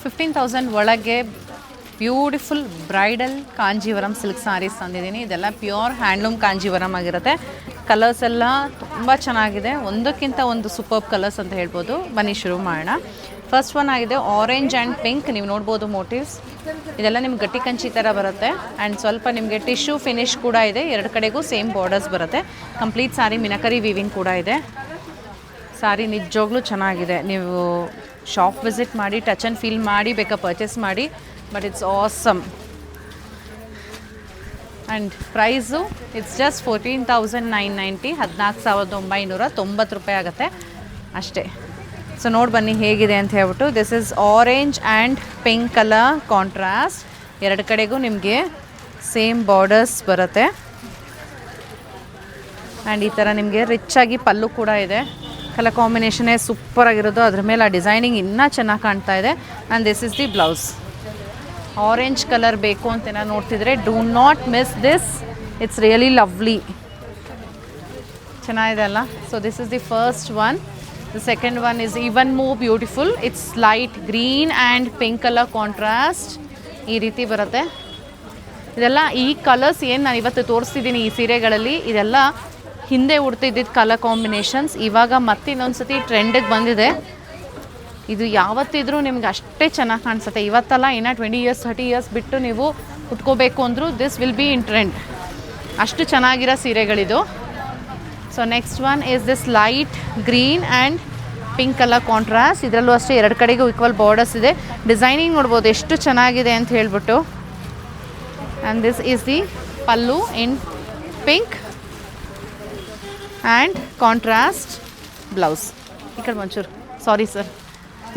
15,000 ಒಳಗೆ beautiful bridal Kanjeevaram silk sarees ತಂದಿದ್ದೀನಿ. ಇದೆಲ್ಲ ಪ್ಯೂರ್ ಹ್ಯಾಂಡ್ಲೂಮ್ ಕಾಂಜೀವರಂ ಆಗಿರುತ್ತೆ. ಕಲರ್ಸ್ ಎಲ್ಲ ತುಂಬ ಚೆನ್ನಾಗಿದೆ, ಒಂದಕ್ಕಿಂತ ಒಂದು ಸೂಪರ್ಬ್ ಕಲರ್ಸ್ ಅಂತ ಹೇಳ್ಬೋದು. ಬನ್ನಿ ಶುರು ಮಾಡೋಣ. ಫಸ್ಟ್ ಒನ್ ಆಗಿದೆ ಆರೆಂಜ್ ಆ್ಯಂಡ್ ಪಿಂಕ್. ನೀವು ನೋಡ್ಬೋದು ಮೋಟಿವ್ಸ್ ಇದೆಲ್ಲ ನಿಮ್ಗೆ ಗಟ್ಟಿ ಕಂಚಿ ಥರ ಬರುತ್ತೆ. ಆ್ಯಂಡ್ ಸ್ವಲ್ಪ ನಿಮಗೆ ಟಿಶ್ಯೂ ಫಿನಿಶ್ ಕೂಡ ಇದೆ. ಎರಡು ಕಡೆಗೂ ಸೇಮ್ ಬಾರ್ಡರ್ಸ್ ಬರುತ್ತೆ. ಕಂಪ್ಲೀಟ್ ಸಾರಿ ಮಿನಕರಿ ವೀವಿಂಗ್ ಕೂಡ ಇದೆ. ಸಾರಿ ನಿಜವಾಗ್ಲೂ ಚೆನ್ನಾಗಿದೆ. ನೀವು ಶಾಪ್ ವಿಸಿಟ್ ಮಾಡಿ ಟಚ್ ಆ್ಯಂಡ್ ಫೀಲ್ ಮಾಡಿ ಬೇಕಾ ಪರ್ಚೇಸ್ ಮಾಡಿ. But it's awesome. And price it's just 14,990, 14,990 ರೂಪಾಯಿ ಆಗುತ್ತೆ ಅಷ್ಟೇ. ಸೊ ನೋಡಿ ಬನ್ನಿ ಹೇಗಿದೆ ಅಂತ ಹೇಳ್ಬಿಟ್ಟು. This is orange and pink colour contrast. ಎರಡು ಕಡೆಗೂ ನಿಮಗೆ ಸೇಮ್ ಬಾರ್ಡರ್ಸ್ ಬರುತ್ತೆ. ಆ್ಯಂಡ್ ಈ ಥರ ನಿಮಗೆ ರಿಚ್ಚಾಗಿ ಪಲ್ಲು ಕೂಡ ಇದೆ. ಕಲರ್ ಕಾಂಬಿನೇಷನ್ನೇ ಸೂಪರಾಗಿರೋದು. ಅದ್ರ ಮೇಲೆ ಆ ಡಿಸೈನಿಂಗ್ ಇನ್ನೂ ಚೆನ್ನಾಗಿ ಕಾಣ್ತಾ ಇದೆ. And this is the blouse. Orange colour ಬೇಕು ಅಂತ ನಾನು ನೋಡ್ತಿದ್ರೆ do not miss this. It's really lovely. ಚೆನ್ನಾಗಿದೆ ಅಲ್ಲ? So this is the first one. The second one is even more beautiful. It's light green and pink color contrast. ಈ ರೀತಿ ಬರುತ್ತೆ. ಇದೆಲ್ಲ ಈ ಕಲರ್ಸ್ ಏನು ನಾನು ಇವತ್ತು ತೋರಿಸ್ತಿದ್ದೀನಿ ಈ ಸೀರೆಗಳಲ್ಲಿ, ಇದೆಲ್ಲ ಹಿಂದೆ ಉಡ್ತಿದ್ದಿದ್ದು ಕಲರ್ ಕಾಂಬಿನೇಷನ್ಸ್. ಇವಾಗ ಮತ್ತೆ ಇನ್ನೊಂದು ಸತಿ ಟ್ರೆಂಡಿಗೆ ಬಂದಿದೆ. ಇದು ಯಾವತ್ತಿದ್ರೂ ನಿಮ್ಗೆ ಅಷ್ಟೇ ಚೆನ್ನಾಗಿ ಕಾಣಿಸುತ್ತೆ. ಇವತ್ತಲ್ಲ, ಇನ್ನು 20 years 30 years ಬಿಟ್ಟು ನೀವು ಉಟ್ಕೋಬೇಕು ಅಂದರೂ this will be in trend. ಅಷ್ಟು ಚೆನ್ನಾಗಿರೋ ಸೀರೆಗಳಿದು. So next one is this light green and pink colour contrast. ಇದರಲ್ಲೂ ಅಷ್ಟೇ ಎರಡು ಕಡೆಗೂ ಈಕ್ವಲ್ ಬಾರ್ಡರ್ಸ್ ಇದೆ. ಡಿಸೈನಿಂಗ್ ನೋಡ್ಬೋದು ಎಷ್ಟು ಚೆನ್ನಾಗಿದೆ ಅಂತ ಹೇಳ್ಬಿಟ್ಟು. And this is the pallu in pink and contrast blouse. ಈ ಕಡೆ ಒಂಚೂರು ಸಾರಿ ಸರ್,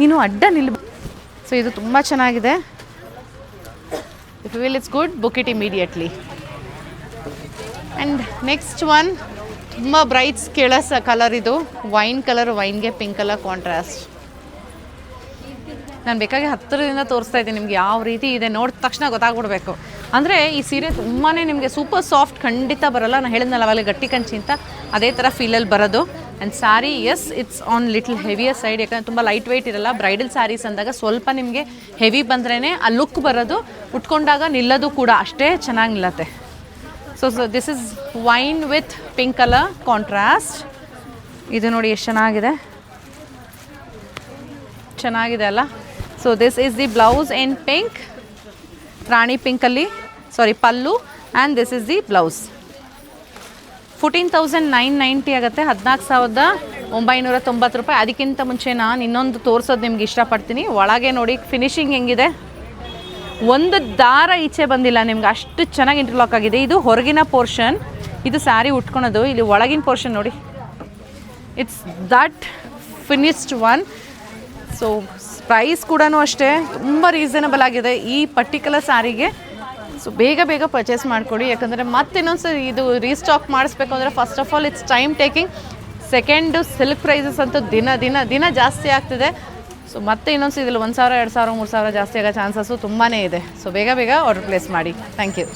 ನೀನು ಅಡ್ಡ ನಿಲ್. ಸೊ ಇದು ತುಂಬ ಚೆನ್ನಾಗಿದೆ. If you will it's good, book it immediately. And next one ತುಂಬ ಬ್ರೈಟ್ಸ್ ಕೇಳಸ ಕಲರ್. ಇದು ವೈನ್ ಕಲರ್, ವೈನ್ಗೆ ಪಿಂಕ್ ಕಲರ್ ಕಾಂಟ್ರಾಸ್ಟ್. ನಾನು ಬೇಕಾಗಿ ಹತ್ತಿರದಿಂದ ತೋರಿಸ್ತಾ ಇದ್ದೀನಿ ನಿಮ್ಗೆ ಯಾವ ರೀತಿ ಇದೆ. ನೋಡಿದ ತಕ್ಷಣ ಗೊತ್ತಾಗ್ಬಿಡ್ಬೇಕು. ಅಂದರೆ ಈ ಸೀರೆ ತುಂಬಾ ನಿಮಗೆ ಸೂಪರ್ ಸಾಫ್ಟ್ ಖಂಡಿತ ಬರೋಲ್ಲ. ನಾನು ಹೇಳಿದ್ನಲ್ಲ ಅವಾಗಲೇ ಗಟ್ಟಿ ಕಂಚಿ ಅಂತ, ಅದೇ ಥರ ಫೀಲಲ್ಲಿ ಬರೋದು. And saree yes it's on little heavier side. ಯಾಕಂದರೆ ತುಂಬ ಲೈಟ್ ವೆಯ್ಟ್ ಇರಲ್ಲ. ಬ್ರೈಡಲ್ ಸ್ಯಾರೀಸ್ ಅಂದಾಗ ಸ್ವಲ್ಪ ನಿಮಗೆ ಹೆವಿ ಬಂದ್ರೇ ಆ ಲುಕ್ ಬರೋದು. ಉಟ್ಕೊಂಡಾಗ ನಿಲ್ಲೋದು ಕೂಡ ಅಷ್ಟೇ ಚೆನ್ನಾಗಿ ನಿಲ್ಲತ್ತೆ. So this is wine with pink colour contrast. ಇದು ನೋಡಿ ಎಷ್ಟು ಚೆನ್ನಾಗಿದೆ, ಚೆನ್ನಾಗಿದೆ ಅಲ್ಲ? So this is the blouse in pink, rani ಪಿಂಕಲ್ಲಿ, sari pallu. And this is the blouse. 14,990 ಆಗುತ್ತೆ, 14,990 ರೂಪಾಯಿ. ಅದಕ್ಕಿಂತ ಮುಂಚೆ ನಾನು ಇನ್ನೊಂದು ತೋರಿಸೋದು ನಿಮ್ಗೆ ಇಷ್ಟಪಡ್ತೀನಿ. ಒಳಗೆ ನೋಡಿ ಫಿನಿಶಿಂಗ್ ಹೆಂಗಿದೆ. ಒಂದು ದಾರ ಈಚೆ ಬಂದಿಲ್ಲ ನಿಮ್ಗೆ, ಅಷ್ಟು ಚೆನ್ನಾಗಿ ಇಂಟರ್ಲಾಕ್ ಆಗಿದೆ. ಇದು ಹೊರಗಿನ ಪೋರ್ಷನ್, ಇದು ಸ್ಯಾರಿ ಉಟ್ಕೊಳೋದು. ಇಲ್ಲಿ ಒಳಗಿನ ಪೋರ್ಷನ್ ನೋಡಿ, it's that finished one. So price ಕೂಡ ಅಷ್ಟೇ ತುಂಬ ರೀಸನಬಲ್ ಆಗಿದೆ ಈ ಪರ್ಟಿಕ್ಯುಲರ್ ಸ್ಯಾರಿಗೆ. ಸೊ ಬೇಗ ಬೇಗ ಪರ್ಚೇಸ್ ಮಾಡಿಕೊಡಿ. ಯಾಕಂದರೆ ಮತ್ತೆ ಇನ್ನೊಂದ್ಸರಿ ಇದು ರೀಸ್ಟಾಕ್ ಮಾಡಿಸ್ಬೇಕು ಅಂದರೆ first of all it's time taking. Second silk prices ಅಂತೂ ದಿನ ದಿನ ದಿನ ಜಾಸ್ತಿ ಆಗ್ತಿದೆ. ಸೊ ಮತ್ತೆ ಇನ್ನೊಂದು ಇದ್ರಲ್ಲಿ 1,000 2,000 3,000 ಜಾಸ್ತಿ ಆಗೋ ಚಾನ್ಸಸ್ಸು ತುಂಬಾ ಇದೆ. ಸೊ ಬೇಗ ಬೇಗ ಆರ್ಡರ್ ಪ್ಲೇಸ್ ಮಾಡಿ. Thank you.